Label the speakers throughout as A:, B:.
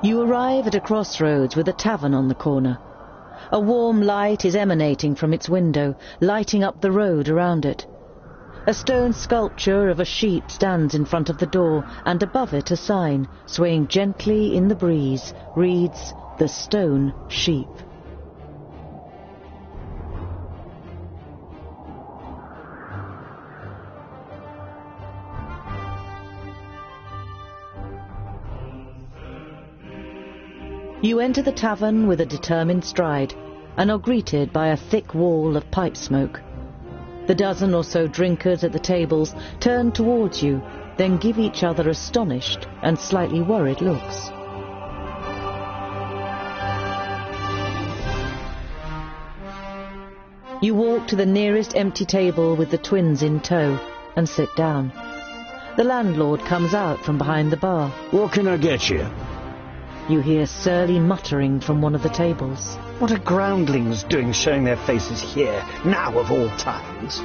A: You arrive at a crossroads with a tavern on the corner. A warm light is emanating from its window, lighting up the road around it. A stone sculpture of a sheep stands in front of the door, and above it a sign, swaying gently in the breeze, reads, "The Stone Sheep." You enter the tavern with a determined stride, and are greeted by a thick wall of pipe smoke. The dozen or so drinkers at the tables turn towards you, then give each other astonished and slightly worried looks. You walk to the nearest empty table with the twins in tow and sit down. The landlord comes out from behind the bar.
B: "What can I get you?"
A: You hear surly muttering from one of the tables.
B: "What are groundlings doing showing their faces here, now of all times?"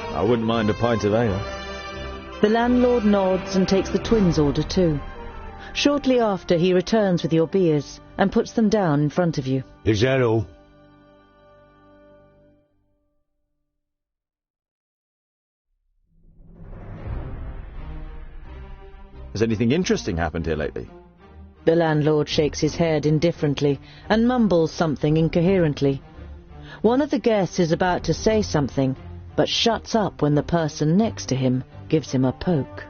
C: I wouldn't mind a pint of ale.
A: The landlord nods and takes the twins' order too. Shortly after, he returns with your beers and puts them down in front of you.
B: "Is that all?"
C: Has anything interesting happened here lately?
A: The landlord shakes his head indifferently and mumbles something incoherently. One of the guests is about to say something, but shuts up when the person next to him gives him a poke.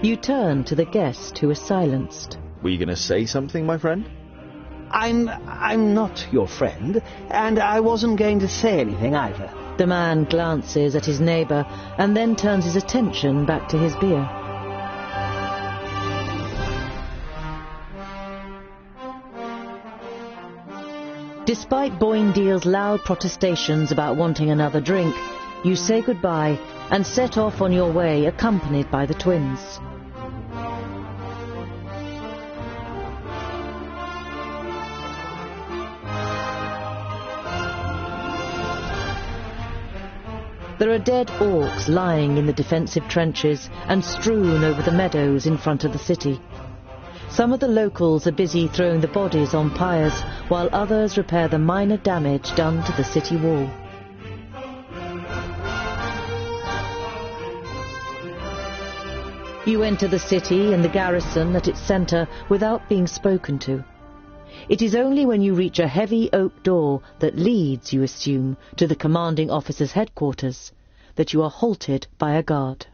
A: You turn to the guest, who is silenced.
C: Were you going to say something, my friend?
B: I'm not your friend, and I wasn't going to say anything either.
A: The man glances at his neighbour and then turns his attention back to his beer. Despite Boindeal's loud protestations about wanting another drink, you say goodbye and set off on your way, accompanied by the twins. There are dead orcs lying in the defensive trenches and strewn over the meadows in front of the city. Some of the locals are busy throwing the bodies on pyres, while others repair the minor damage done to the city wall. You enter the city and the garrison at its centre without being spoken to. It is only when you reach a heavy oak door that leads, you assume, to the commanding officer's headquarters, that you are halted by a guard.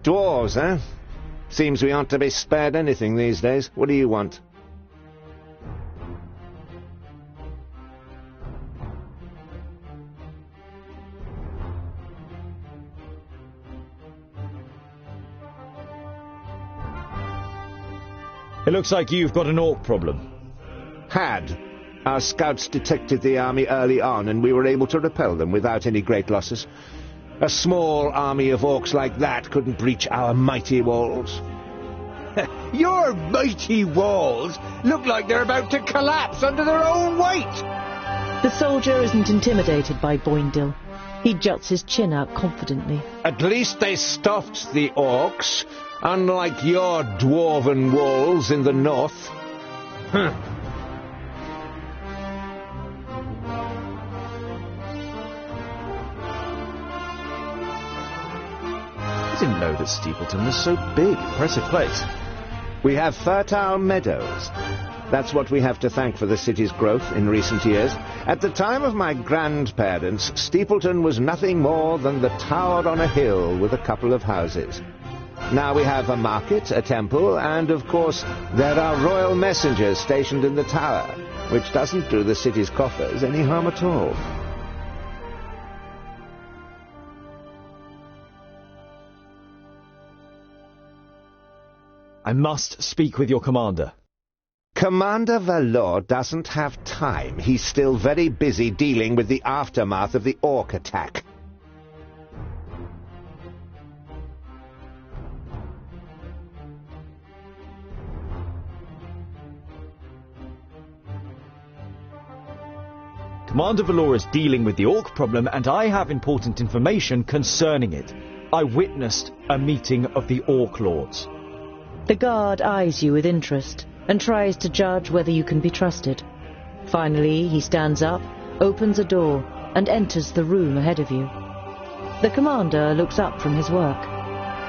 D: "Dwarves, eh? Seems we aren't to be spared anything these days. What do you want?"
C: It looks like you've got an orc problem.
D: "Had. Our scouts detected the army early on, and we were able to repel them without any great losses. A small army of orcs like that couldn't breach our mighty walls."
E: "Your mighty walls look like they're about to collapse under their own weight!"
A: The soldier isn't intimidated by Boindale. He juts his chin out confidently.
D: "At least they stopped the orcs, unlike your dwarven walls in the north." Huh.
C: I didn't know that Steepleton was so big. Impressive place.
D: We have fertile meadows. That's what we have to thank for the city's growth in recent years. At the time of my grandparents, Steepleton was nothing more than the tower on a hill with a couple of houses. Now we have a market, a temple, and, of course, there are royal messengers stationed in the tower, which doesn't do the city's coffers any harm at all.
C: I must speak with your commander.
D: Commander Valor doesn't have time. He's still very busy dealing with the aftermath of the orc attack.
C: Commander Valor is dealing with the orc problem, and I have important information concerning it. I witnessed a meeting of the orc lords.
A: The guard eyes you with interest and tries to judge whether you can be trusted. Finally, he stands up, opens a door, and enters the room ahead of you. The commander looks up from his work.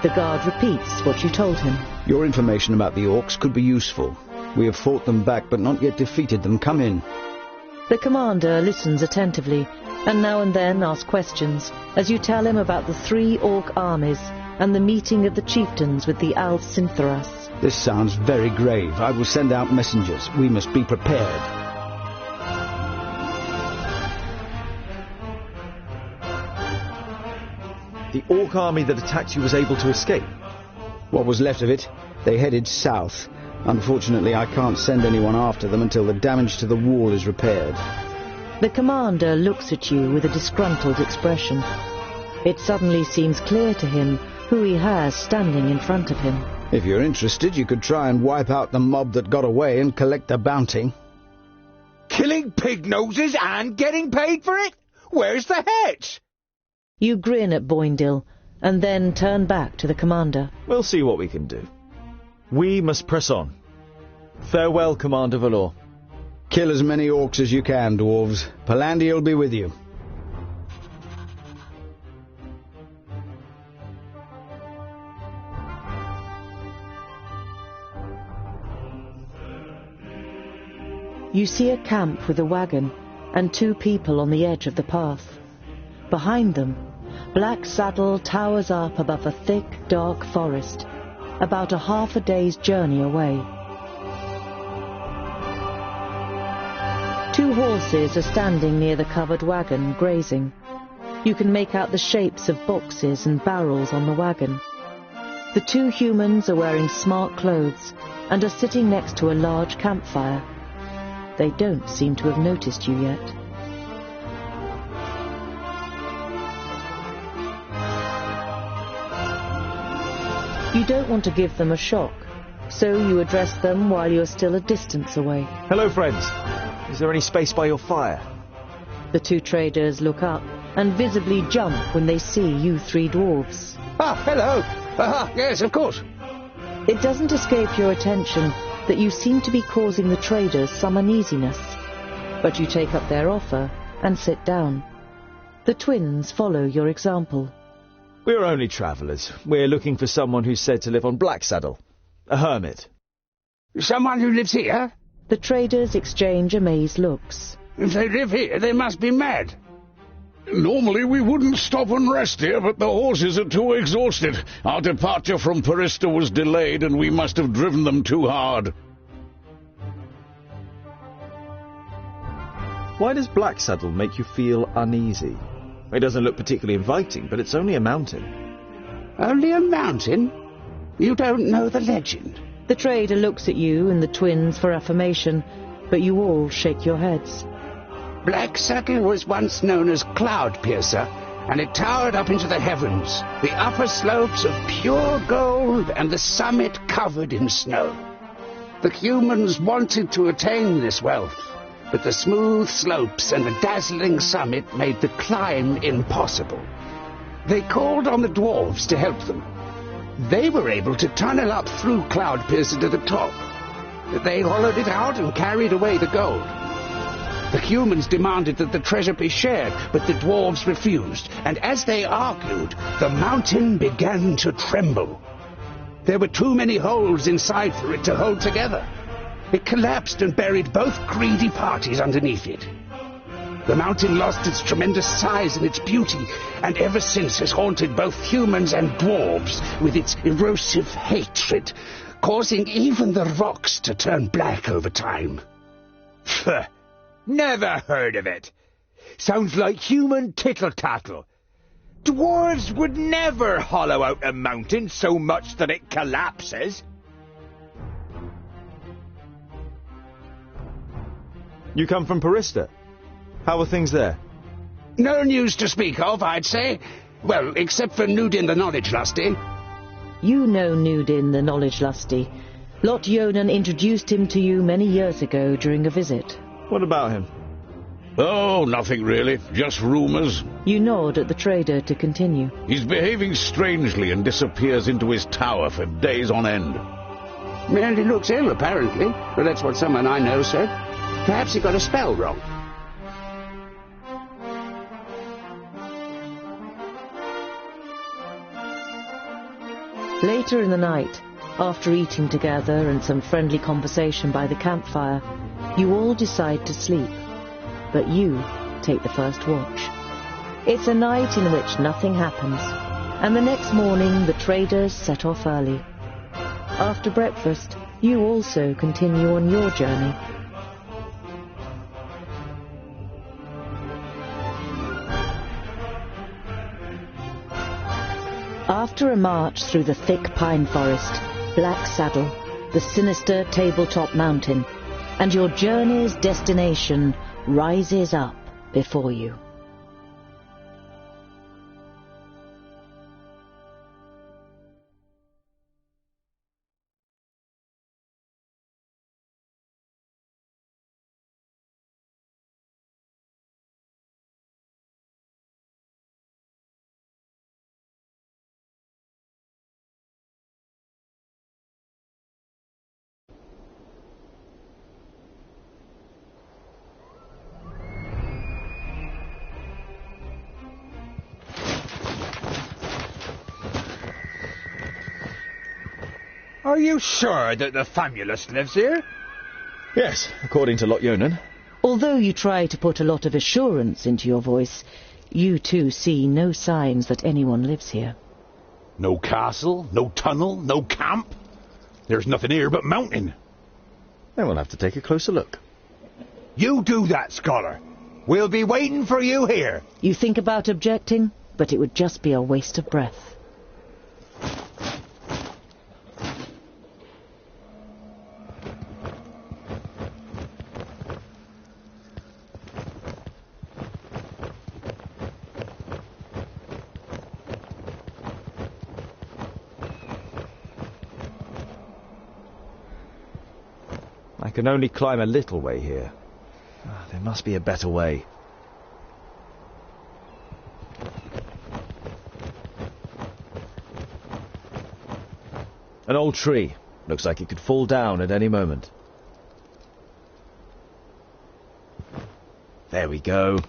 A: The guard repeats what you told him.
F: Your information about the orcs could be useful. We have fought them back, but not yet defeated them. Come in.
A: The commander listens attentively, and now and then asks questions, as you tell him about the 3 orc armies and the meeting of the chieftains with the Al-Sintharas.
F: This sounds very grave. I will send out messengers. We must be prepared.
C: The orc army that attacked you was able to escape.
F: What was left of it? They headed south. Unfortunately, I can't send anyone after them until the damage to the wall is repaired.
A: The commander looks at you with a disgruntled expression. It suddenly seems clear to him who he has standing in front of him.
F: If you're interested, you could try and wipe out the mob that got away and collect the bounty.
E: Killing pig noses and getting paid for it? Where's the hitch?
A: You grin at Boindil, and then turn back to the commander.
C: We'll see what we can do. We must press on. Farewell, Commander Valor.
F: Kill as many orcs as you can, dwarves. Palandir will be with you.
A: You see a camp with a wagon and 2 people on the edge of the path. Behind them, Black Saddle towers up above a thick, dark forest, about a half a day's journey away. 2 horses are standing near the covered wagon, grazing. You can make out the shapes of boxes and barrels on the wagon. The 2 humans are wearing smart clothes and are sitting next to a large campfire. They don't seem to have noticed you yet. You don't want to give them a shock, so you address them while you're still a distance away.
C: Hello, friends. Is there any space by your fire?
A: The 2 traders look up and visibly jump when they see you 3 dwarves.
E: Ah, hello. Yes, of course.
A: It doesn't escape your attention that you seem to be causing the traders some uneasiness, but you take up their offer and sit down. The twins follow your example.
C: We're only travellers. We're looking for someone who's said to live on Black Saddle. A hermit.
E: Someone who lives here?
A: The traders exchange amazed looks.
E: If they live here, they must be mad.
G: Normally we wouldn't stop and rest here, but the horses are too exhausted. Our departure from Parista was delayed, and we must have driven them too hard.
C: Why does Black Saddle make you feel uneasy? It doesn't look particularly inviting, but it's only a mountain.
E: Only a mountain? You don't know the legend?
A: The trader looks at you and the twins for affirmation, but you all shake your heads.
E: Black Saddle was once known as Cloud Piercer, and it towered up into the heavens, the upper slopes of pure gold and the summit covered in snow. The humans wanted to attain this wealth, but the smooth slopes and the dazzling summit made the climb impossible. They called on the dwarves to help them. They were able to tunnel up through Cloud Piercer to the top. They hollowed it out and carried away the gold. The humans demanded that the treasure be shared, but the dwarves refused, and as they argued, the mountain began to tremble. There were too many holes inside for it to hold together. It collapsed and buried both greedy parties underneath it. The mountain lost its tremendous size and its beauty, and ever since has haunted both humans and dwarves with its erosive hatred, causing even the rocks to turn black over time.
H: Pfft! Never heard of it. Sounds like human tittle-tattle. Dwarves would never hollow out a mountain so much that it collapses.
C: You come from Parista. How are things there?
E: No news to speak of, I'd say. Well, except for Nudin the Knowledge Lusty.
A: You know Nudin the Knowledge Lusty. Lot Yonan introduced him to you many years ago during a visit.
C: What about him?
G: Oh, nothing really. Just rumours.
A: You nod at the trader to continue.
G: He's behaving strangely and disappears into his tower for days on end.
E: And he looks ill, apparently. Well, that's what someone I know said. Perhaps he got a spell wrong.
A: Later in the night, after eating together and some friendly conversation by the campfire, you all decide to sleep. But you take the first watch. It's a night in which nothing happens, and the next morning the traders set off early. After breakfast, you also continue on your journey. After a march through the thick pine forest, Black Saddle, the sinister tabletop mountain, and your journey's destination rises up before you.
H: Are you sure that the Famulus lives here?
C: Yes, according to Lot Yonan.
A: Although you try to put a lot of assurance into your voice, you too see no signs that anyone lives here.
H: No castle, no tunnel, no camp. There's nothing here but mountain.
C: Then we'll have to take a closer look.
H: You do that, scholar. We'll be waiting for you here.
A: You think about objecting, but it would just be a waste of breath.
C: I can only climb a little way here. There must be a better way. An old tree. Looks like it could fall down at any moment. There we go.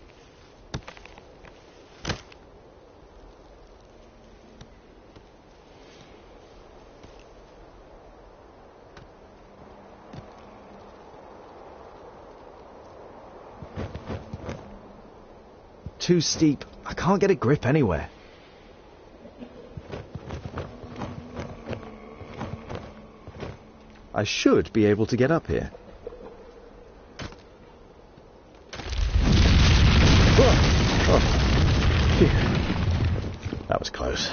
C: Too steep. I can't get a grip anywhere. I should be able to get up here. Oh. Phew. That was close.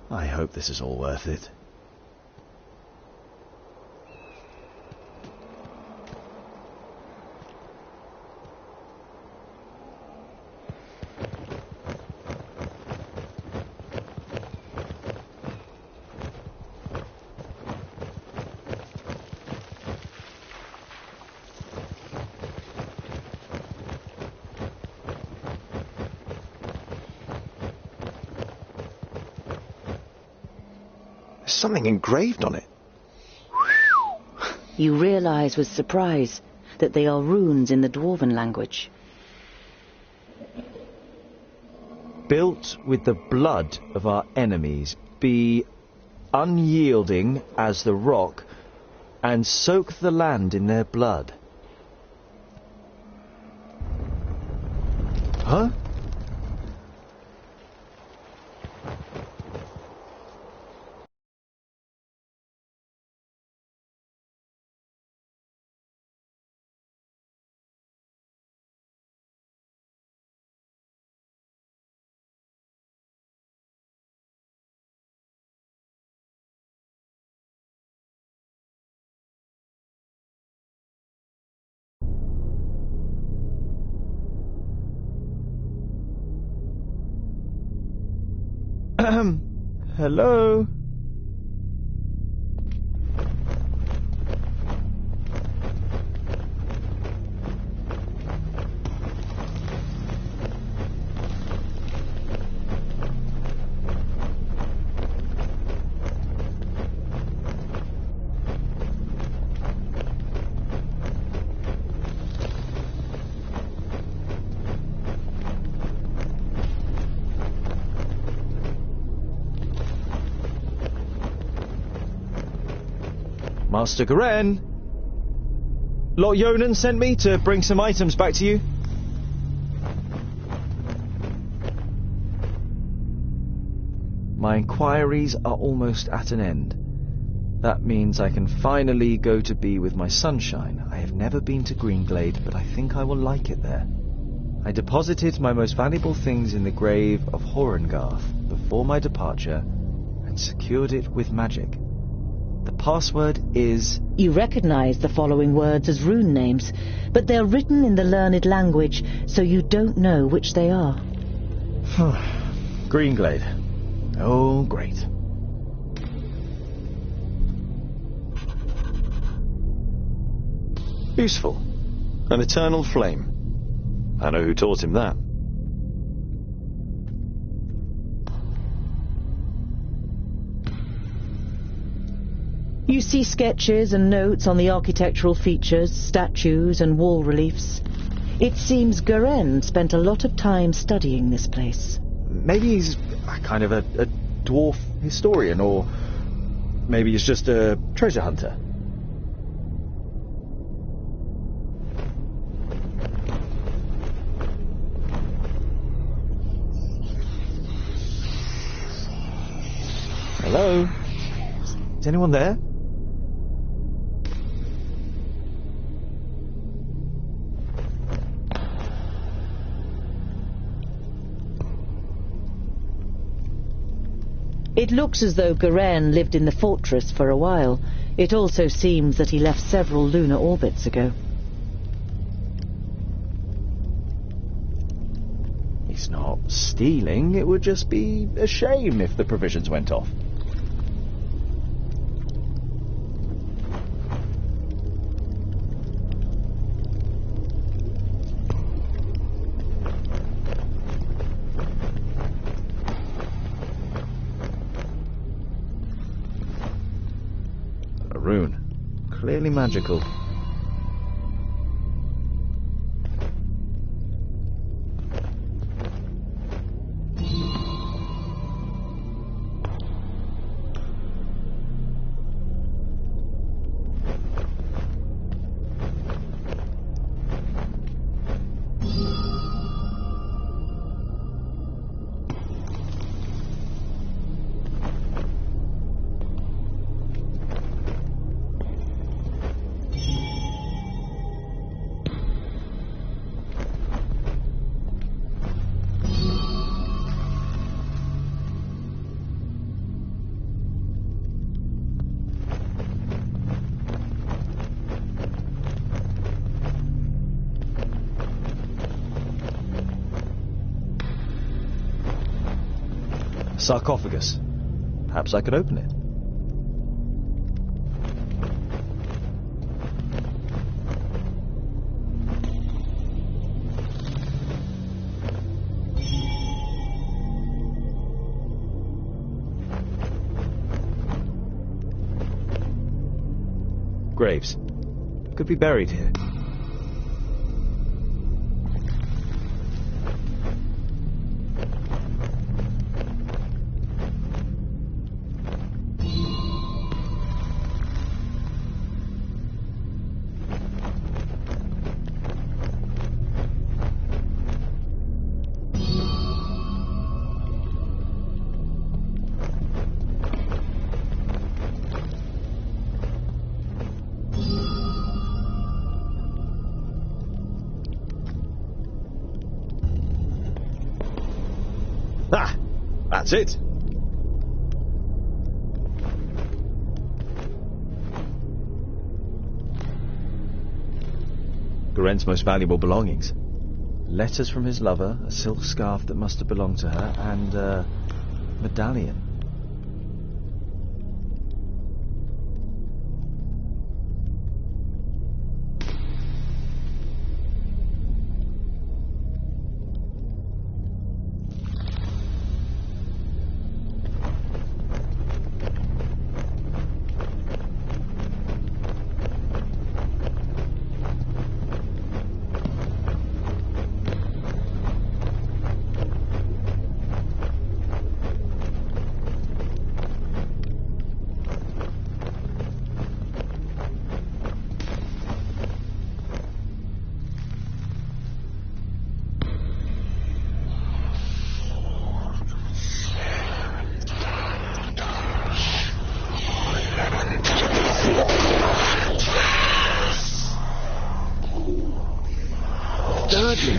C: I hope this is all worth it. Something engraved on it.
A: You realize with surprise that they are runes in the dwarven language.
C: Built with the blood of our enemies, be unyielding as the rock, and soak the land in their blood. Huh? Hello? Master Garen, Lord Yonan sent me to bring some items back to you. My inquiries are almost at an end. That means I can finally go to be with my sunshine. I have never been to Greenglade, but I think I will like it there. I deposited my most valuable things in the grave of Horengarth before my departure and secured it with magic. The password is...
A: You recognize the following words as rune names, but they're written in the learned language, so you don't know which they are.
C: Greenglade. Oh, great. Useful. An eternal flame. I know who taught him that.
A: You see sketches and notes on the architectural features, statues and wall reliefs. It seems Garen spent a lot of time studying this place.
C: Maybe he's kind of a dwarf historian, or maybe he's just a treasure hunter. Hello? Is anyone there?
A: It looks as though Garen lived in the fortress for a while. It also seems that he left several lunar orbits ago.
C: He's not stealing. It would just be a shame if the provisions went off. Rune. Clearly magical. Sarcophagus. Perhaps I could open it. Graves. Could be buried here. Ah! That's it! Garen's most valuable belongings. Letters from his lover, a silk scarf that must have belonged to her, and medallion.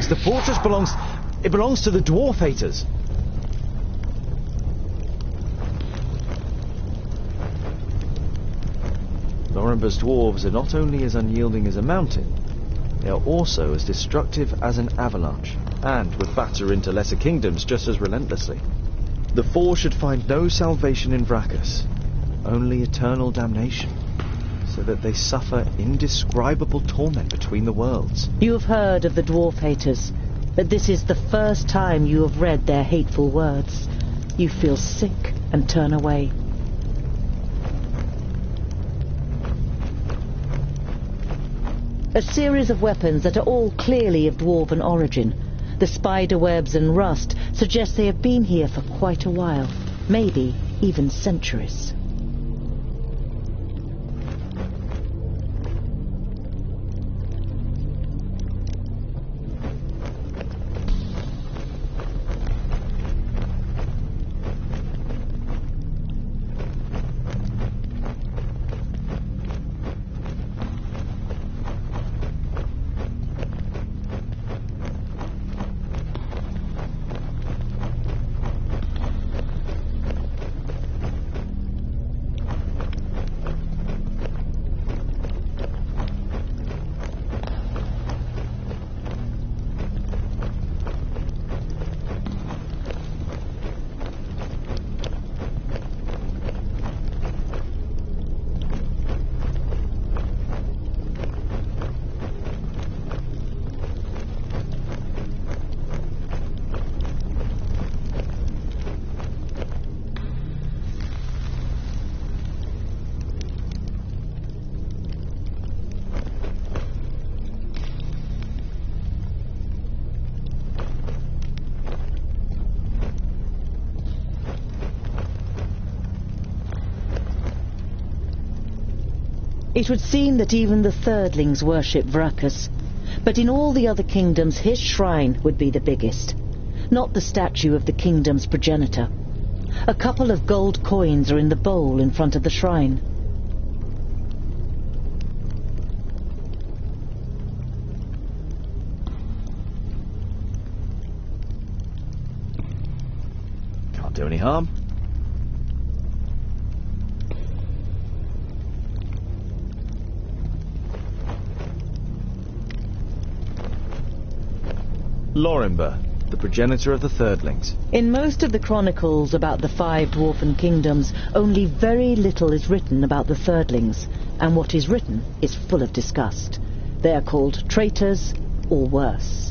C: The fortress belongs to the dwarf haters. Lorimber's dwarves are not only as unyielding as a mountain, they are also as destructive as an avalanche, and would batter into lesser kingdoms just as relentlessly. The four should find no salvation in Vrachus, only eternal damnation, so that they suffer indescribable torment between the worlds.
A: You have heard of the dwarf haters, but this is the first time you have read their hateful words. You feel sick and turn away. A series of weapons that are all clearly of dwarven origin. The spider webs and rust suggest they have been here for quite a while, maybe even centuries. It would seem that even the Thirdlings worship Vrachus, but in all the other kingdoms his shrine would be the biggest, not the statue of the kingdom's progenitor. A couple of gold coins are in the bowl in front of the shrine.
C: Can't do any harm. Lorimber, the progenitor of the Thirdlings.
A: In most of the chronicles about the 5 dwarfen kingdoms, only very little is written about the Thirdlings, and what is written is full of disgust. They are called traitors, or worse.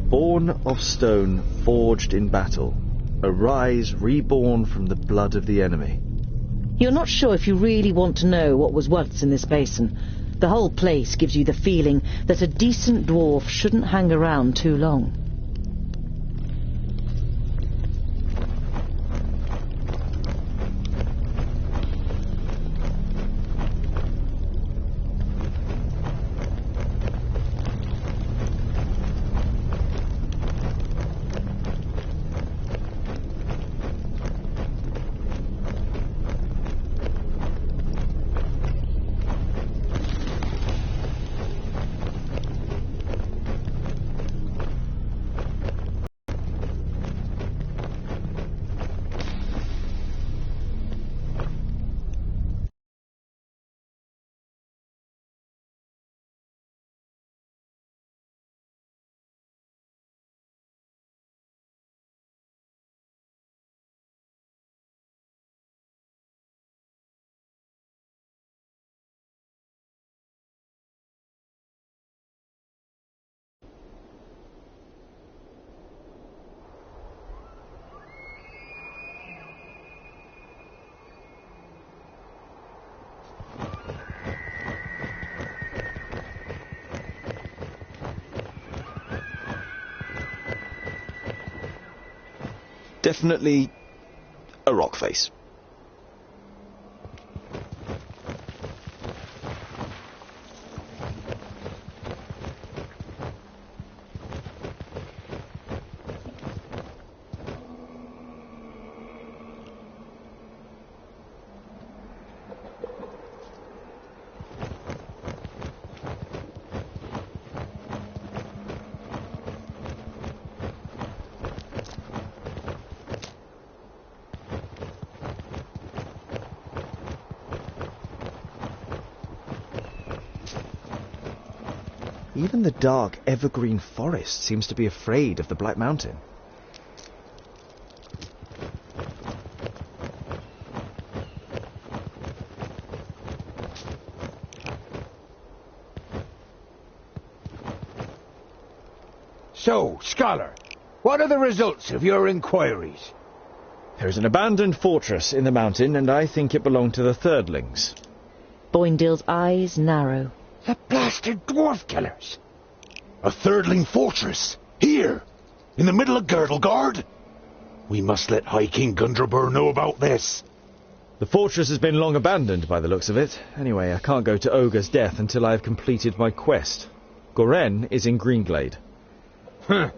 C: Born of stone, forged in battle, arise reborn from the blood of the enemy.
A: You're not sure if you really want to know what was once in this basin. The whole place gives you the feeling that a decent dwarf shouldn't hang around too long.
C: Definitely a rock face. Even the dark, evergreen forest seems to be afraid of the Black Mountain.
H: So, scholar, what are the results of your inquiries?
C: There is an abandoned fortress in the mountain, and I think it belonged to the Thirdlings.
A: Boindale's eyes narrow.
H: The blasted dwarf killers!
G: A Thirdling fortress? Here? In the middle of Girdlegard? We must let High King Gundrabur know about this.
C: The fortress has been long abandoned by the looks of it. Anyway, I can't go to Ogre's death until I have completed my quest. Goren is in Greenglade.
H: Huh.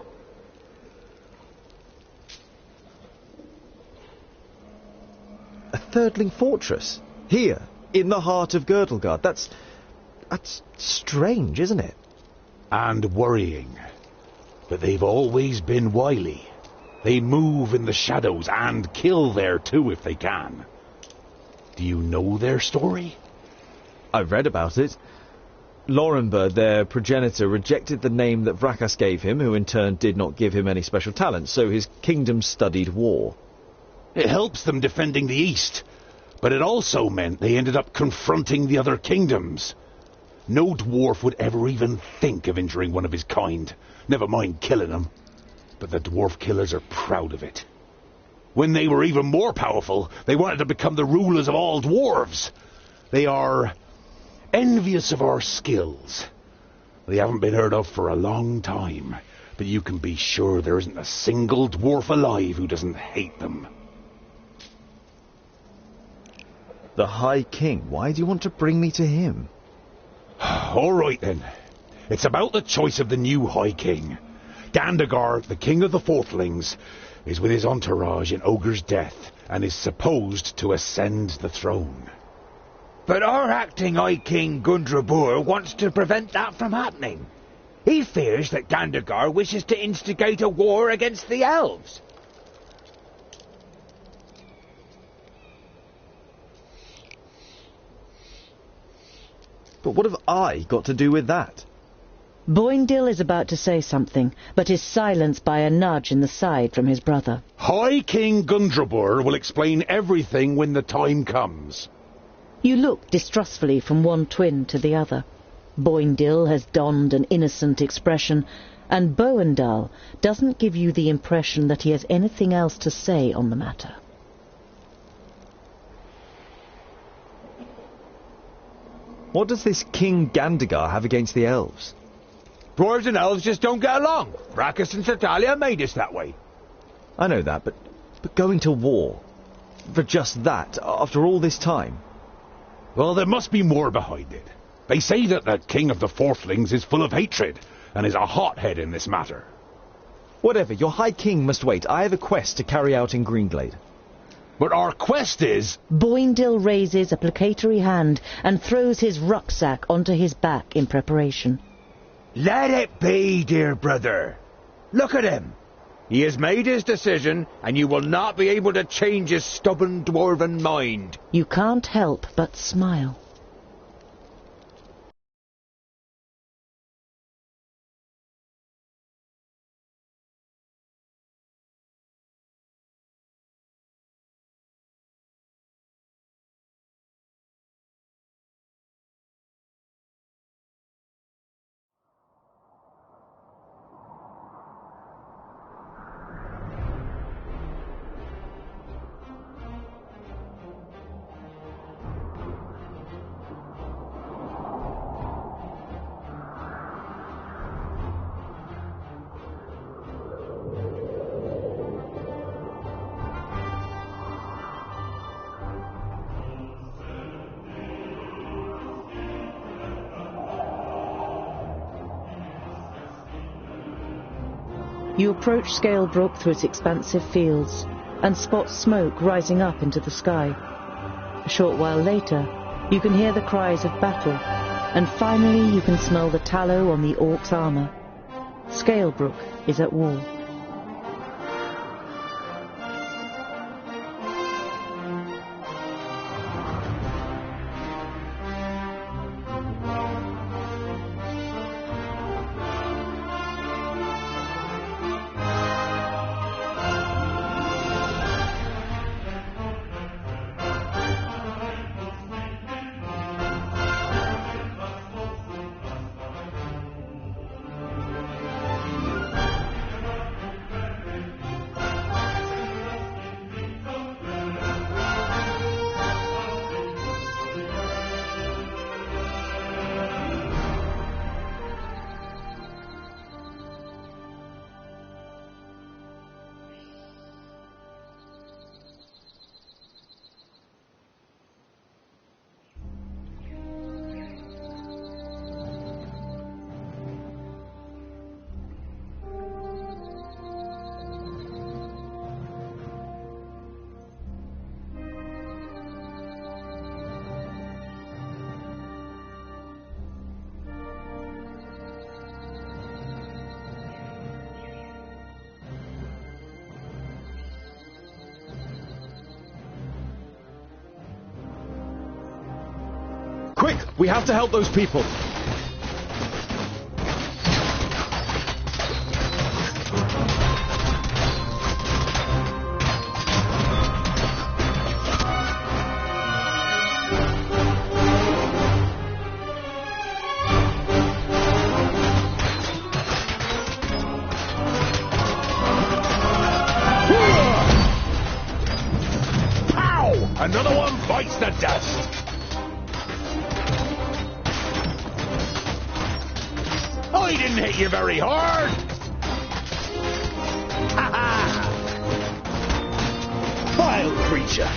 C: A Thirdling fortress? Here, in the heart of Girdlegard. That's strange, isn't it?
G: And worrying. But they've always been wily. They move in the shadows and kill there too if they can. Do you know their story?
C: I've read about it. Lorenberg, their progenitor, rejected the name that Vrakas gave him, who in turn did not give him any special talents, so his kingdom studied war.
G: It helps them defending the East, but it also meant they ended up confronting the other kingdoms. No dwarf would ever even think of injuring one of his kind, never mind killing him. But the dwarf killers are proud of it. When they were even more powerful, they wanted to become the rulers of all dwarves. They are envious of our skills. They haven't been heard of for a long time, but you can be sure there isn't a single dwarf alive who doesn't hate them.
C: The High King, why do you want to bring me to him?
G: All right then. It's about the choice of the new High King. Gandagar, the king of the Fourthlings, is with his entourage in Ogre's death and is supposed to ascend the throne.
H: But our acting High King Gundrabur wants to prevent that from happening. He fears that Gandagar wishes to instigate a war against the elves.
C: But what have I got to do with that?
A: Boindale is about to say something, but is silenced by a nudge in the side from his brother.
G: High King Gundrabur will explain everything when the time comes.
A: You look distrustfully from one twin to the other. Boindale has donned an innocent expression, and Boindale doesn't give you the impression that he has anything else to say on the matter.
C: What does this King Gandagar have against the elves?
H: Dwarves and elves just don't get along. Vrakas and Sertalia made us that way.
C: I know that, but going to war for just that, after all this time?
G: Well, there must be more behind it. They say that the king of the Fourthlings is full of hatred and is a hothead in this matter.
C: Whatever, your High King must wait. I have a quest to carry out in Greenglade.
G: But our quest is...
A: Boindale raises a placatory hand and throws his rucksack onto his back in preparation.
H: Let it be, dear brother. Look at him. He has made his decision, and you will not be able to change his stubborn dwarven mind.
A: You can't help but smile. You approach Scalebrook through its expansive fields and spot smoke rising up into the sky. A short while later, you can hear the cries of battle, and finally you can smell the tallow on the orc's armour. Scalebrook is at war.
C: Quick! We have to help those people!
G: Pow! Another one bites the dust! I didn't hit you very hard! Ha ha! Vile creature!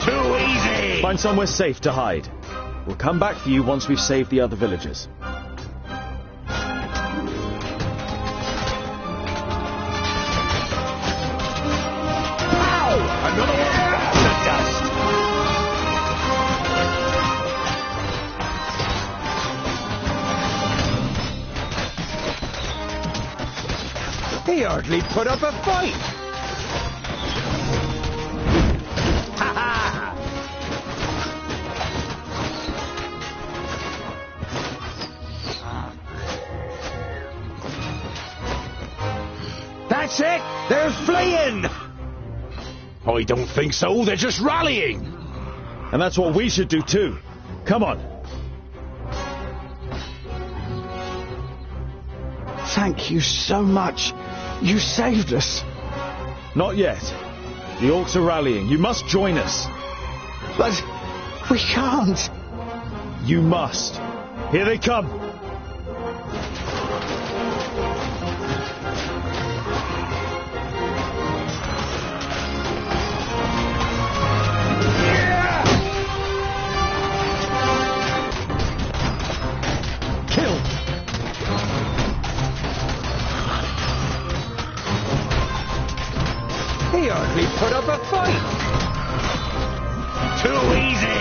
G: Too easy!
C: Find somewhere safe to hide. We'll come back for you once we've saved the other villagers.
G: Pow! Another one bites the dust! He hardly put up a fight. Ha ha! That's it! They're fleeing! I don't think so. They're just rallying.
C: And that's what we should do too. Come on.
F: Thank you so much. You saved us.
C: Not yet. The orcs are rallying. You must join us.
F: But we can't.
C: You must. Here they come. Kill.
G: He hardly put up a fight. Too easy.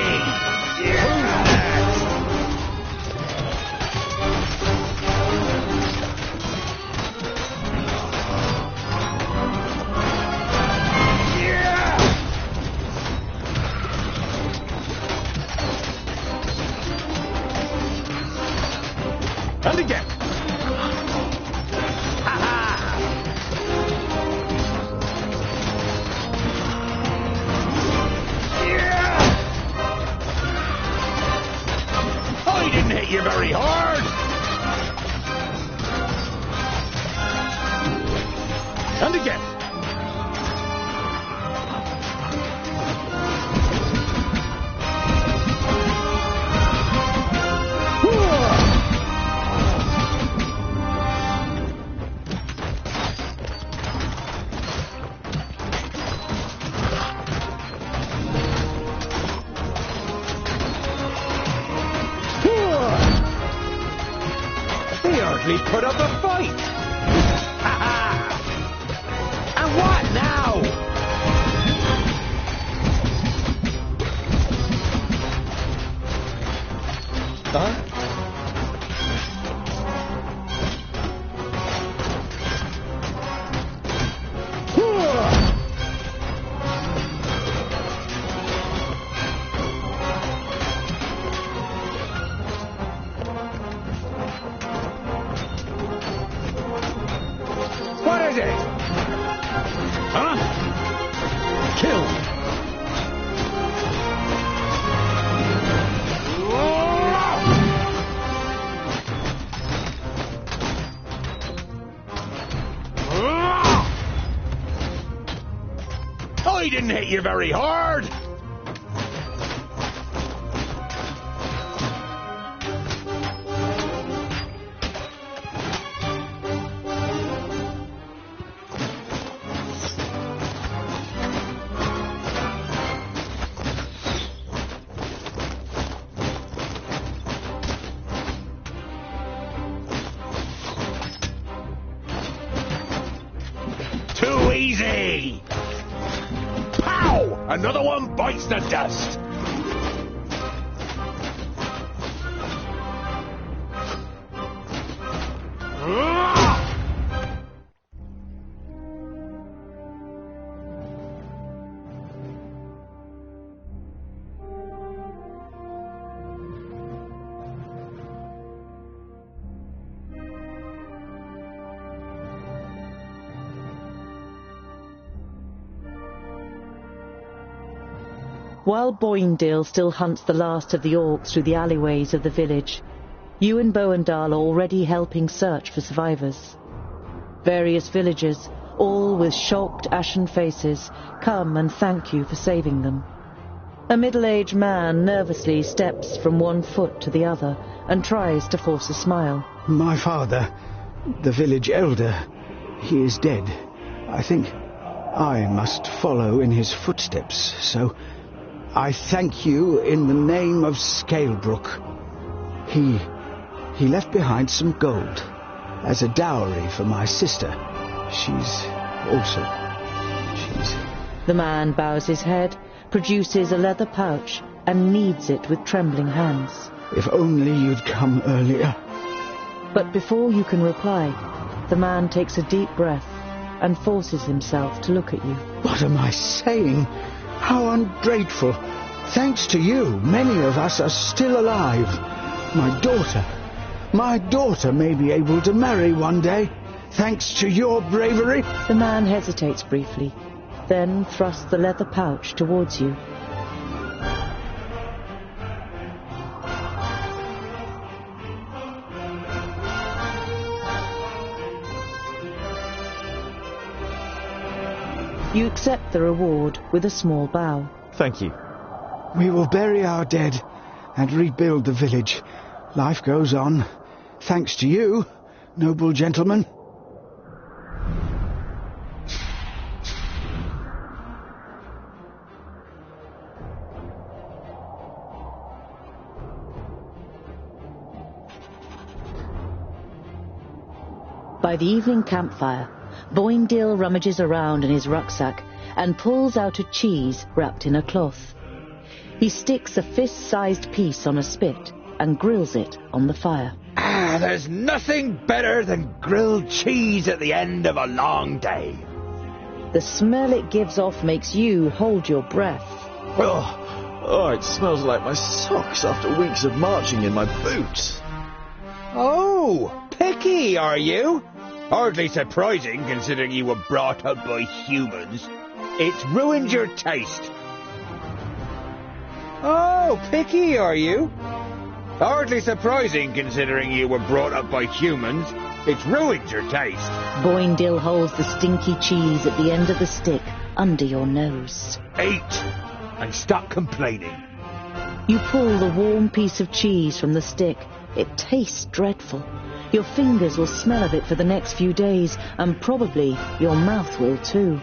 G: Who's next?
C: And again.
G: I didn't hit you very hard.
C: And again.
G: He hardly put up a fight.
H: What is it? Huh? Kill! I didn't hit you very hard! Too easy! Pow! Another one bites the dust!
A: While Boindale still hunts the last of the orcs through the alleyways of the village, you and Boandal are already helping search for survivors. Various villagers, all with shocked, ashen faces, come and thank you for saving them. A middle-aged man nervously steps from one foot to the other and tries to force a smile.
F: My father, the village elder, he is dead. I think I must follow in his footsteps, so I thank you in the name of Scalebrook. He left behind some gold as a dowry for my sister.
A: The man bows his head, produces a leather pouch, and kneads it with trembling hands.
F: If only you'd come earlier.
A: But before you can reply, the man takes a deep breath and forces himself to look at you.
F: What am I saying? How ungrateful. Thanks to you, many of us are still alive. My daughter may be able to marry one day, thanks to your bravery.
A: The man hesitates briefly, then thrusts the leather pouch towards you. You accept the reward with a small bow.
C: Thank you.
F: We will bury our dead and rebuild the village. Life goes on, thanks to you, noble gentleman.
A: By the evening campfire, Boindale rummages around in his rucksack and pulls out a cheese wrapped in a cloth. He sticks a fist-sized piece on a spit and grills it on the fire.
H: There's nothing better than grilled cheese at the end of a long day.
A: The smell it gives off makes you hold your breath.
C: Oh, it smells like my socks after weeks of marching in my boots.
H: Oh, picky, are you? Hardly surprising, considering you were brought up by humans. It's ruined your taste. Oh, picky, are you? Hardly surprising, considering you were brought up by humans. It's ruined your taste.
A: Boindale holds the stinky cheese at the end of the stick under your nose.
H: Eat, and stop complaining.
A: You pull the warm piece of cheese from the stick. It tastes dreadful. Your fingers will smell of it for the next few days, and probably your mouth will too.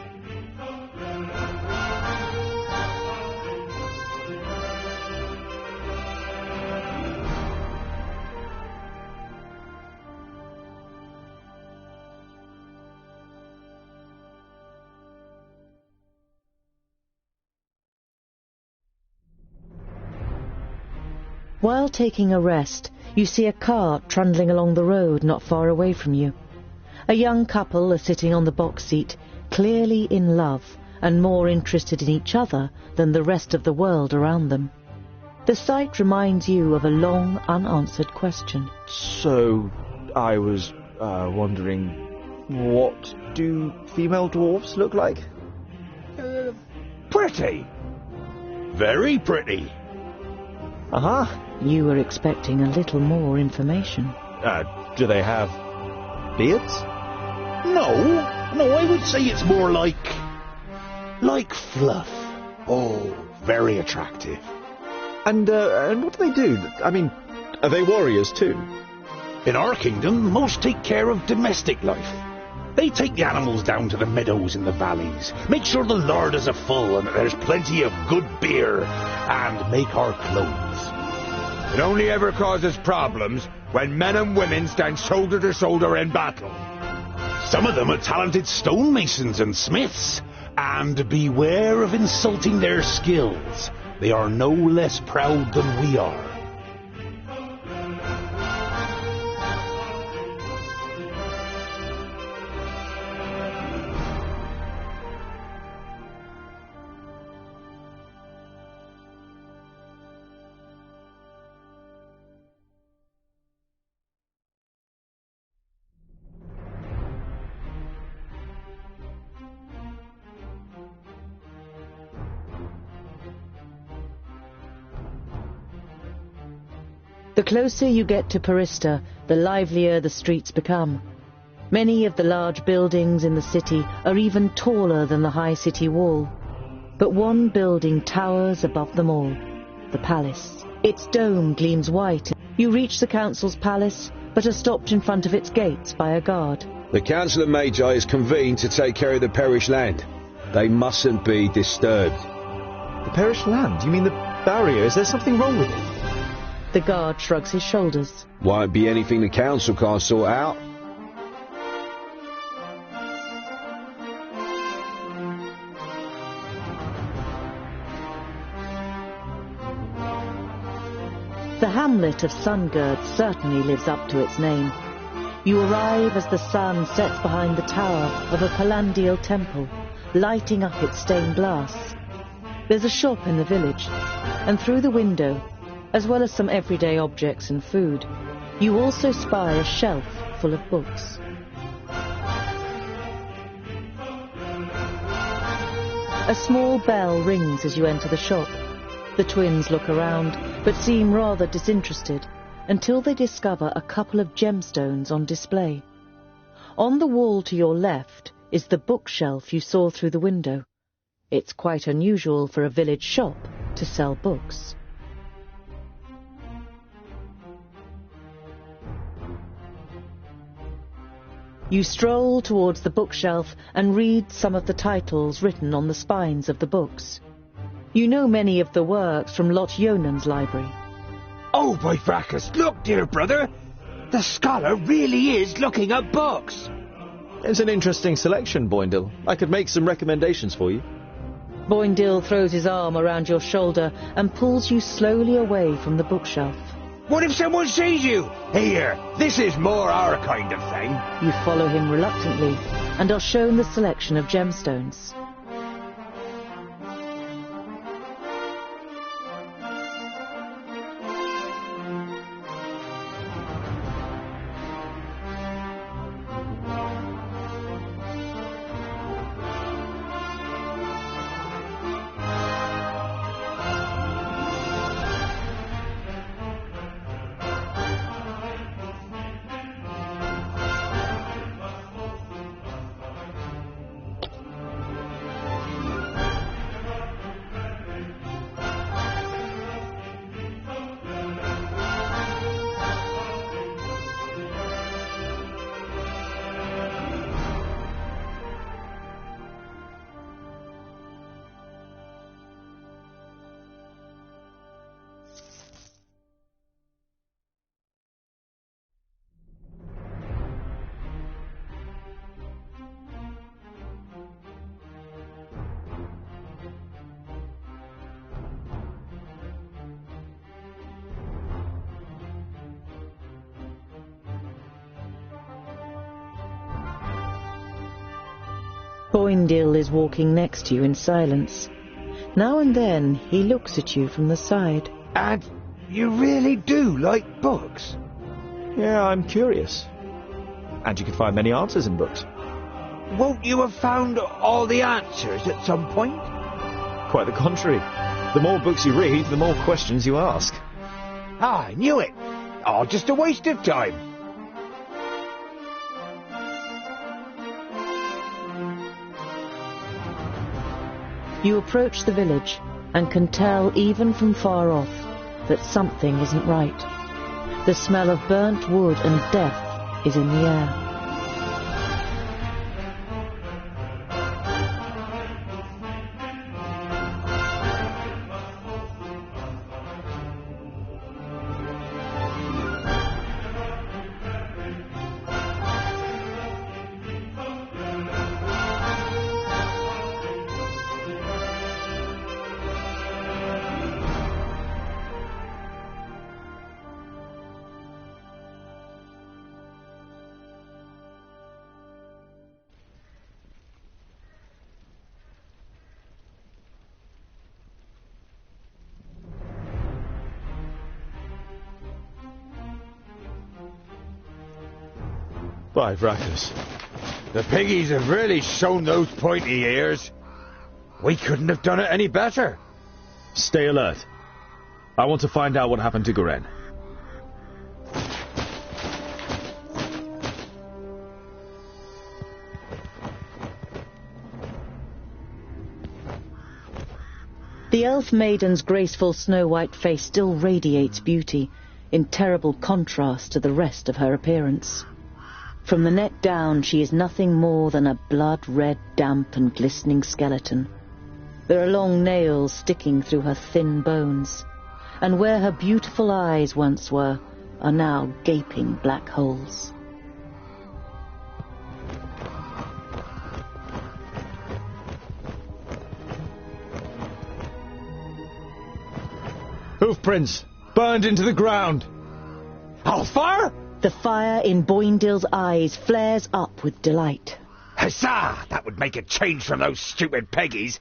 A: While taking a rest, you see a cart trundling along the road not far away from you. A young couple are sitting on the box seat, clearly in love and more interested in each other than the rest of the world around them. The sight reminds you of a long, unanswered question.
C: So, I was wondering, what do female dwarves look like?
H: Pretty.
G: Very pretty.
C: Uh-huh.
A: You were expecting a little more information.
C: Do they have beards?
G: No, I would say it's more like fluff. Oh, very attractive.
C: And what do they do? I mean, are they warriors too?
G: In our kingdom, most take care of domestic life. They take the animals down to the meadows in the valleys, make sure the larders are full and that there's plenty of good beer, and make our clothes.
H: It only ever causes problems when men and women stand shoulder to shoulder in battle.
G: Some of them are talented stonemasons and smiths, and beware of insulting their skills. They are no less proud than we are.
A: The closer you get to Parista, the livelier the streets become. Many of the large buildings in the city are even taller than the high city wall. But one building towers above them all, the palace. Its dome gleams white. You reach the council's palace, but are stopped in front of its gates by a guard.
I: The Council of Magi is convened to take care of the parish land. They mustn't be disturbed.
C: The parish land? You mean the barrier? Is there something wrong with it?
A: The guard shrugs his shoulders.
I: Won't be anything the council can't sort out.
A: The hamlet of Sungird certainly lives up to its name. You arrive as the sun sets behind the tower of a Palandial temple, lighting up its stained glass. There's a shop in the village, and through the window, as well as some everyday objects and food, you also spy a shelf full of books. A small bell rings as you enter the shop. The twins look around, but seem rather disinterested, until they discover a couple of gemstones on display. On the wall to your left is the bookshelf you saw through the window. It's quite unusual for a village shop to sell books. You stroll towards the bookshelf and read some of the titles written on the spines of the books. You know many of the works from Lot Yonan's library.
H: Oh, by fracas, look, dear brother! The scholar really is looking at books!
C: It's an interesting selection, Boindle. I could make some recommendations for you.
A: Boindle throws his arm around your shoulder and pulls you slowly away from the bookshelf.
H: What if someone sees you? Here, this is more our kind of thing.
A: You follow him reluctantly and are shown the selection of gemstones. Boindil is walking next to you in silence. Now and then he looks at you from the side.
H: And you really do like books?
C: Yeah, I'm curious. And you can find many answers in books.
H: Won't you have found all the answers at some point?
C: Quite the contrary. The more books you read, the more questions you ask.
H: Ah, I knew it. Oh, just a waste of time.
A: You approach the village and can tell even from far off that something isn't right. The smell of burnt wood and death is in the air.
C: By Vrakas.
H: The piggies have really shown those pointy ears. We couldn't have done it any better.
I: Stay alert. I want to find out what happened to Garen.
A: The elf maiden's graceful snow-white face still radiates beauty, in terrible contrast to the rest of her appearance. From the neck down, she is nothing more than a blood-red, damp and glistening skeleton. There are long nails sticking through her thin bones, and where her beautiful eyes once were are now gaping black holes.
I: Hoofprints! Burned into the ground!
H: Alfar?
A: The fire in Boindil's eyes flares up with delight.
H: Huzzah! That would make a change from those stupid peggies.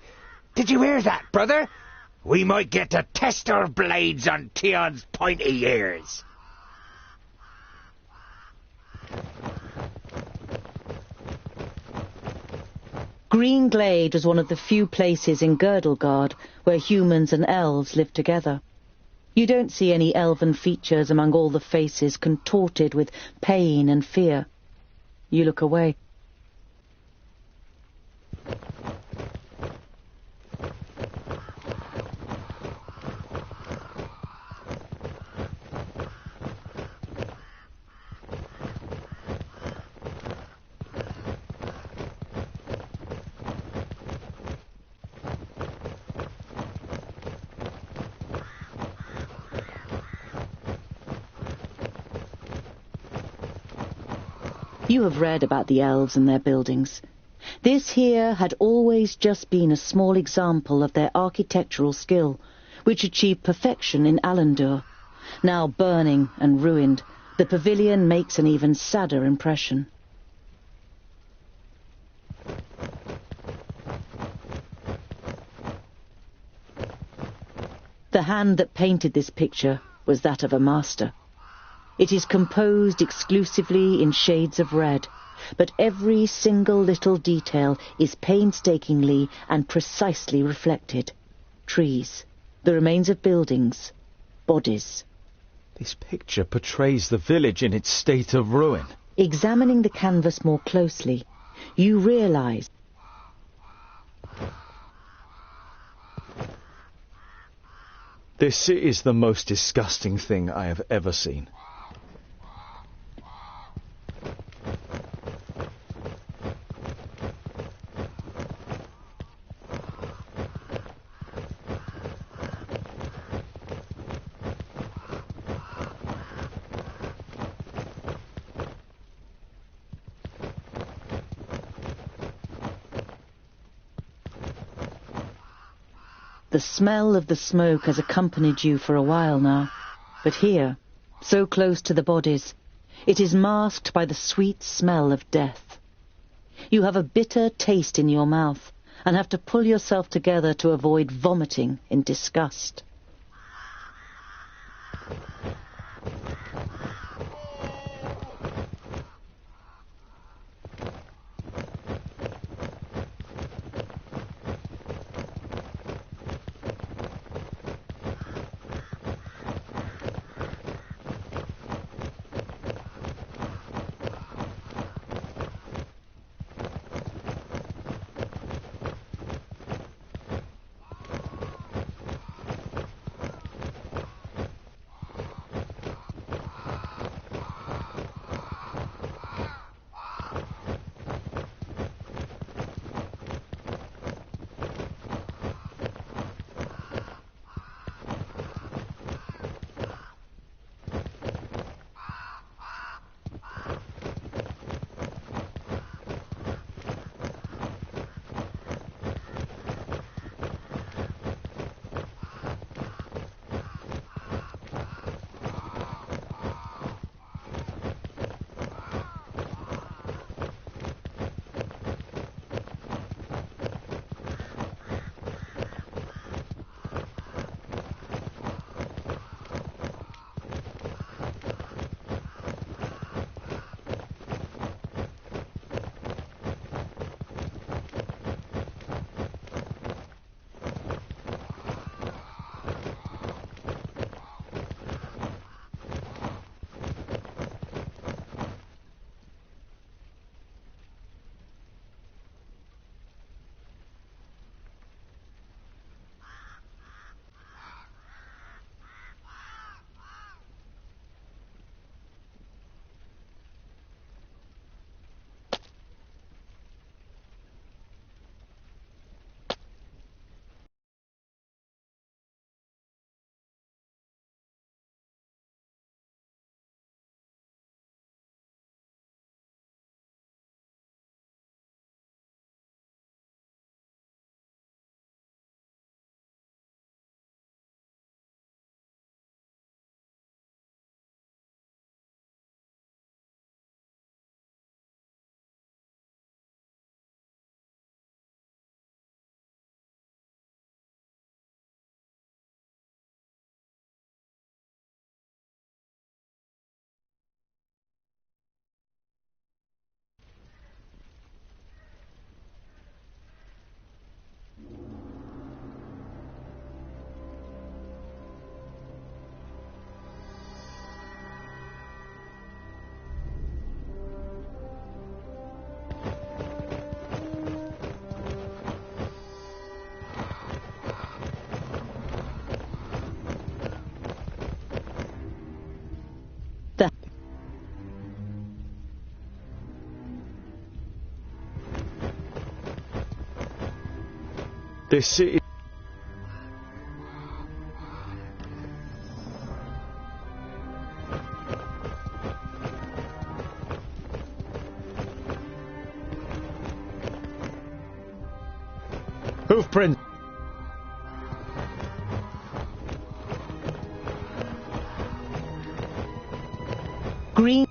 H: Did you hear that, brother? We might get to test our blades on Tion's pointy ears.
A: Green Glade was one of the few places in Girdlegard where humans and elves lived together. You don't see any elven features among all the faces contorted with pain and fear. You look away. You have read about the elves and their buildings. This here had always just been a small example of their architectural skill, which achieved perfection in Alandur. Now burning and ruined, the pavilion makes an even sadder impression. The hand that painted this picture was that of a master. It is composed exclusively in shades of red, but every single little detail is painstakingly and precisely reflected. Trees, the remains of buildings, bodies.
C: This picture portrays the village in its state of ruin.
A: Examining the canvas more closely, you realize
C: this is the most disgusting thing I have ever seen.
A: The smell of the smoke has accompanied you for a while now, but here, so close to the bodies, it is masked by the sweet smell of death. You have a bitter taste in your mouth and have to pull yourself together to avoid vomiting in disgust.
C: This city... Hoofprint!
A: Green.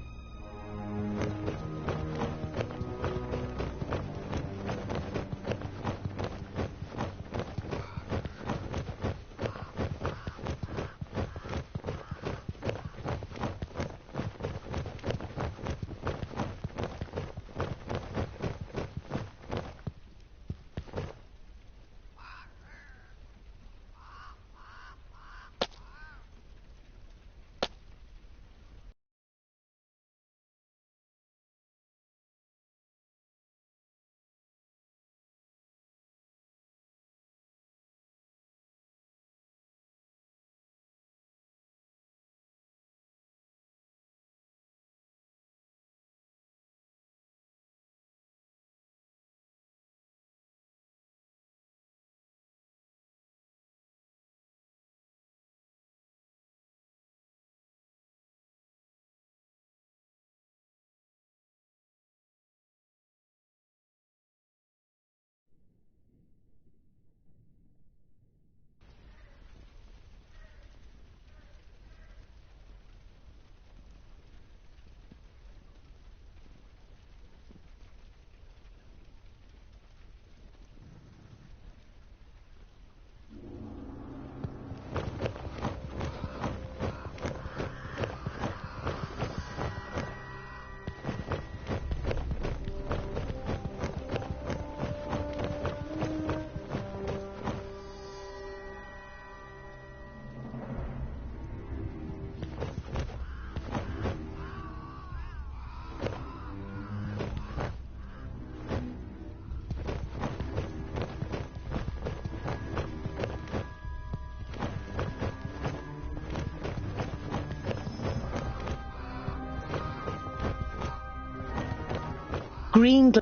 A: green...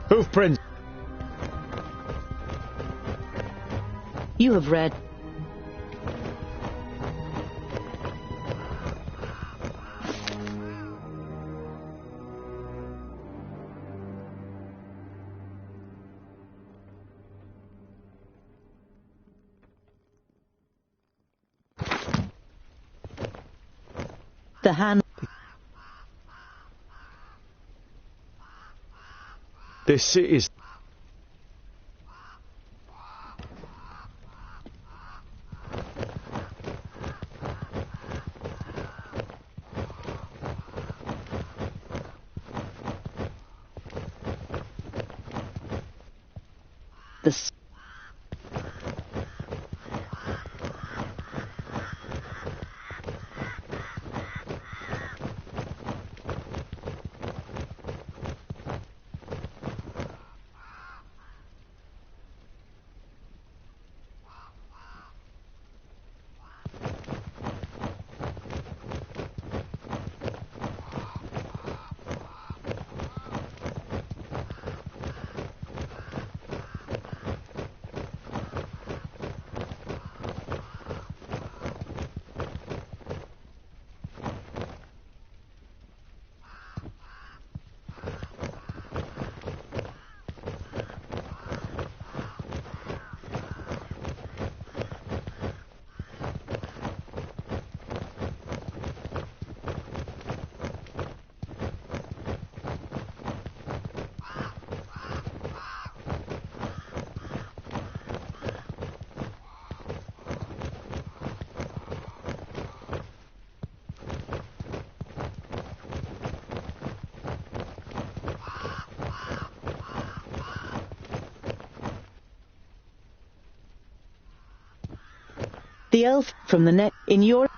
C: Hoofprints!
A: You have read... The hand...
C: This is...
A: The... The elf from the net in your...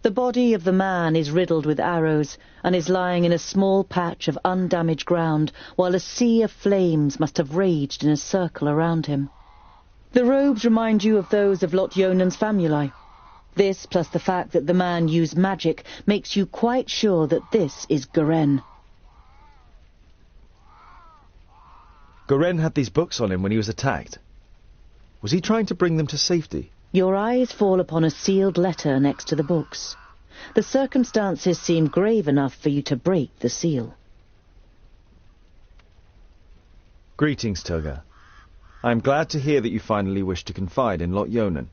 A: The body of the man is riddled with arrows and is lying in a small patch of undamaged ground, while a sea of flames must have raged in a circle around him. The robes remind you of those of Lot Yonan's famuli. This, plus the fact that the man used magic, makes you quite sure that this is Garen.
C: Garen had these books on him when he was attacked. Was he trying to bring them to safety?
A: Your eyes fall upon a sealed letter next to the books. The circumstances seem grave enough for you to break the seal.
C: Greetings, Turga. I am glad to hear that you finally wish to confide in Lot Yonan.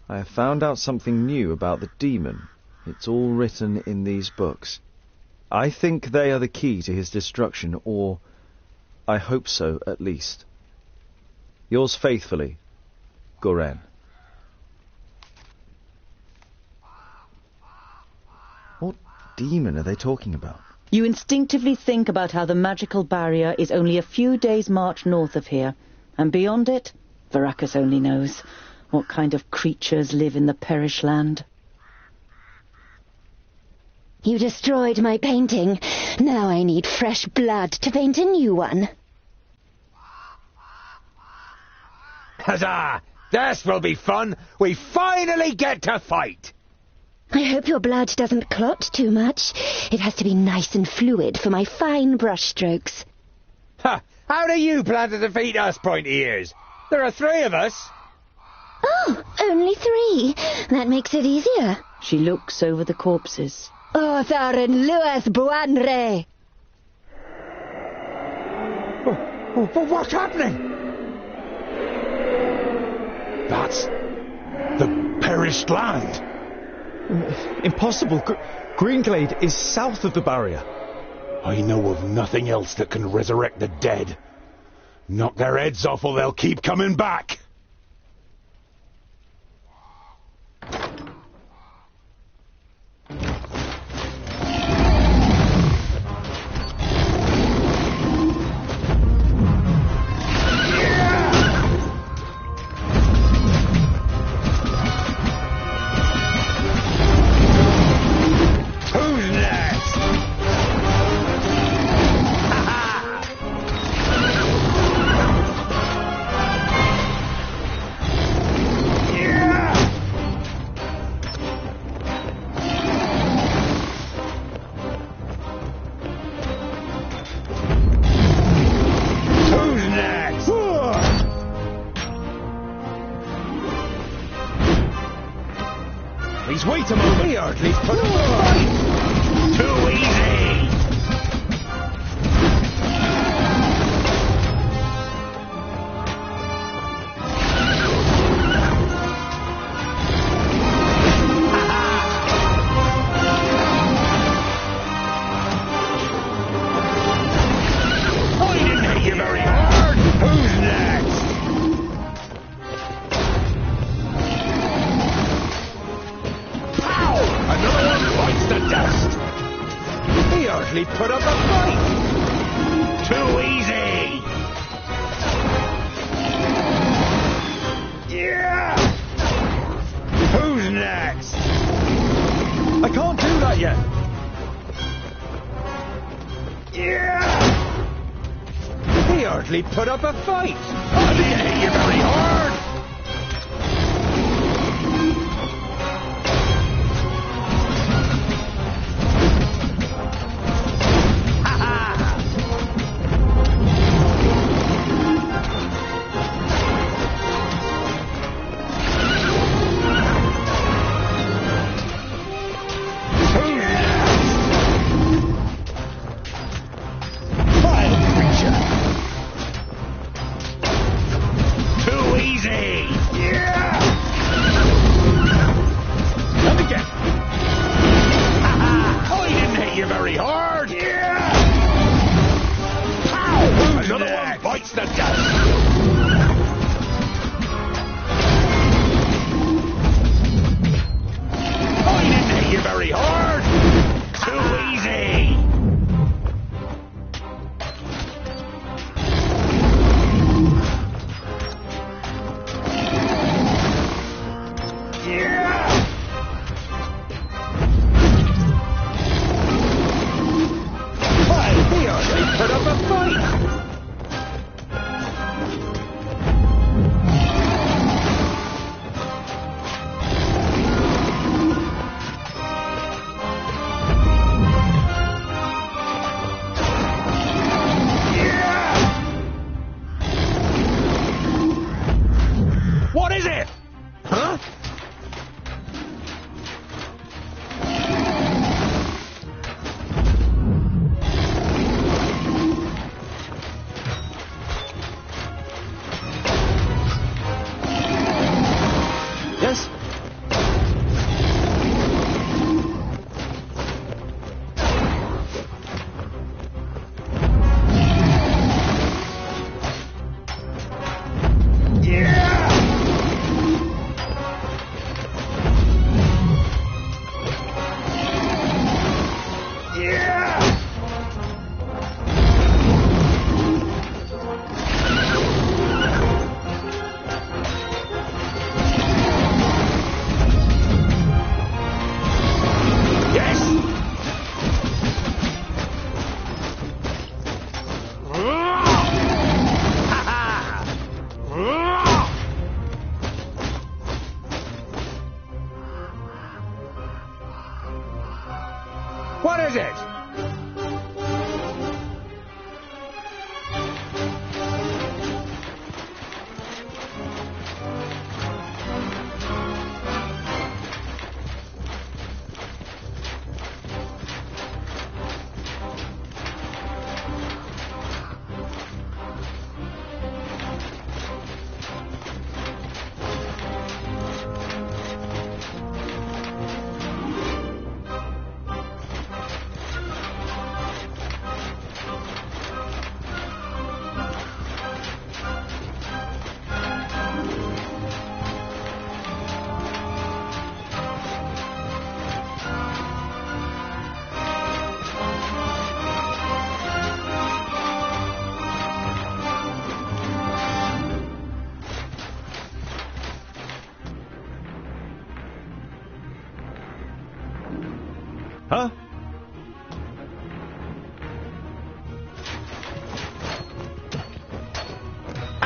C: I have found out something new about the demon. It's all written in these books. I think they are the key to his destruction, or I hope so at least. Yours faithfully, Garen. What demon are they talking about?
A: You instinctively think about how the magical barrier is only a few days' march north of here, and beyond it, Varakas only knows what kind of creatures live in the Perish Land.
J: You destroyed my painting. Now I need fresh blood to paint a new one.
H: Huzzah! This will be fun! We finally get to fight!
J: I hope your blood doesn't clot too much. It has to be nice and fluid for my fine brushstrokes.
H: Ha! How do you plan to defeat us, pointy ears? There are 3 of us.
J: Oh, only 3. That makes it easier.
A: She looks over the corpses.
J: Arthur and Lewis Buanre.
H: What's happening?
G: That's the perished land.
C: Impossible. Greenglade is south of the barrier.
G: I know of nothing else that can resurrect the dead. Knock their heads off or they'll keep coming back.
C: Please wait a moment.
H: Here, at least put up a fight.
G: Too easy!
H: I didn't hit you very hard. Who's next?
G: Another one bites the dust.
H: He hardly put up a fight.
G: Too easy!
H: Yeah! Who's next?
C: I can't do that yet.
H: Yeah! He hardly put up a fight.
G: I didn't hit you very hard. Too easy!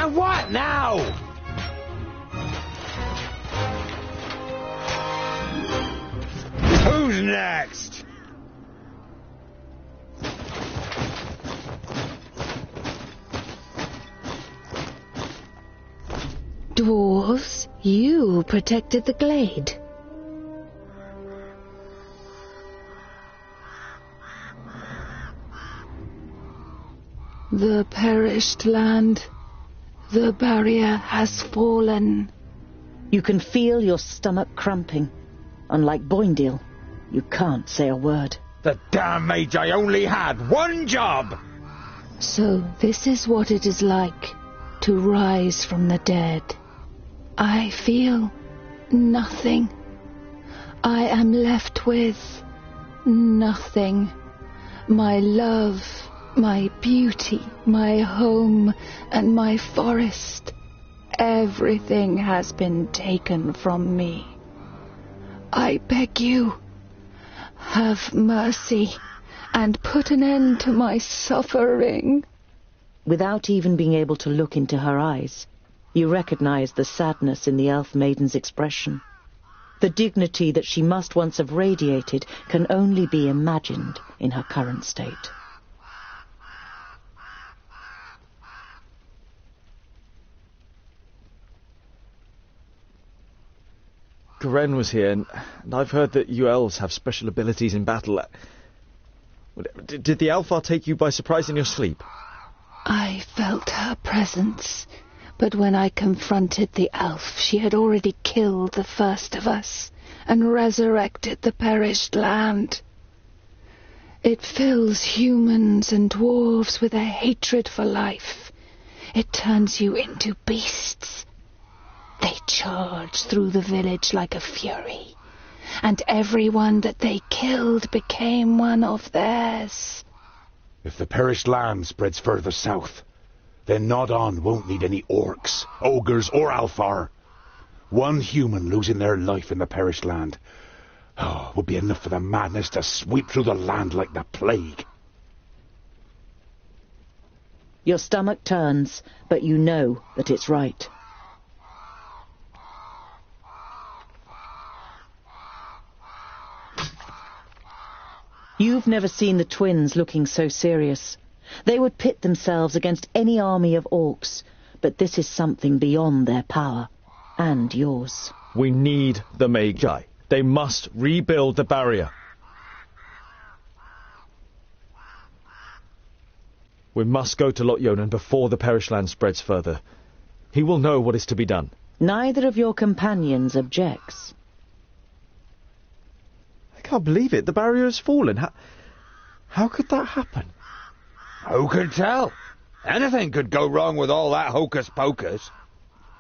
H: And what now? Who's next?
J: Dwarves, you protected the glade. The perished land. The barrier has fallen.
A: You can feel your stomach cramping. Unlike Boindale, you can't say a word.
H: The damn Magi only had one job!
J: So this is what it is like to rise from the dead. I feel nothing. I am left with nothing. My love, my beauty, my home, and my forest. Everything has been taken from me. I beg you, have mercy and put an end to my suffering.
A: Without even being able to look into her eyes, you recognize the sadness in the elf maiden's expression. The dignity that she must once have radiated can only be imagined in her current state.
C: Garen was here, and I've heard that you elves have special abilities in battle. Did the Alfar take you by surprise in your sleep?
J: I felt her presence, but when I confronted the elf, she had already killed the first of us and resurrected the perished land. It fills humans and dwarves with a hatred for life. It turns you into beasts. They charge through the village like a fury, and everyone that they killed became one of theirs.
G: If the perished land spreads further south, then Nodon won't need any orcs, ogres, or Alfar. One human losing their life in the perished land would be enough for the madness to sweep through the land like the plague.
A: Your stomach turns, but you know that it's right. You've never seen the twins looking so serious. They would pit themselves against any army of orcs, but this is something beyond their power, and yours.
C: We need the Magi. They must rebuild the barrier. We must go to Lot-Yonan before the perished land spreads further. He will know what is to be done.
A: Neither of your companions objects.
C: I can't believe it. The barrier has fallen. How could that happen?
H: Who can tell? Anything could go wrong with all that hocus-pocus.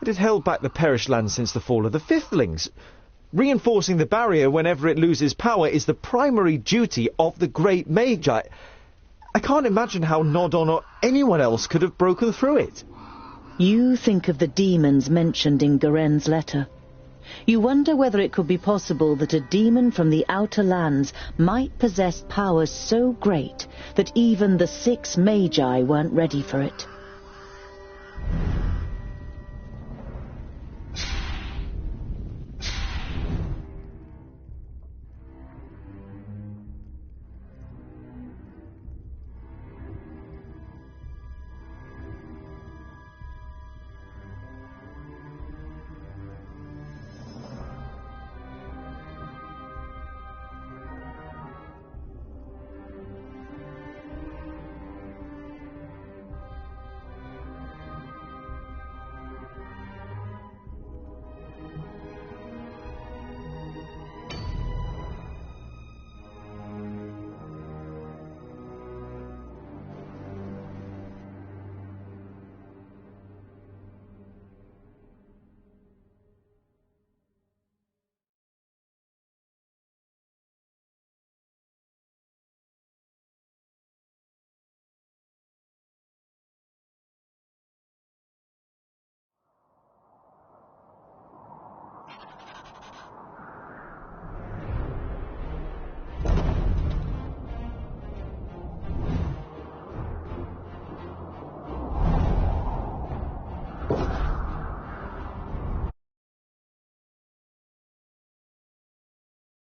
C: It has held back the perished land since the fall of the Fifthlings. Reinforcing the barrier whenever it loses power is the primary duty of the great Magi. I can't imagine how Nodon or anyone else could have broken through it.
A: You think of the demons mentioned in Garen's letter. You wonder whether it could be possible that a demon from the outer lands might possess powers so great that even the 6 Magi weren't ready for it.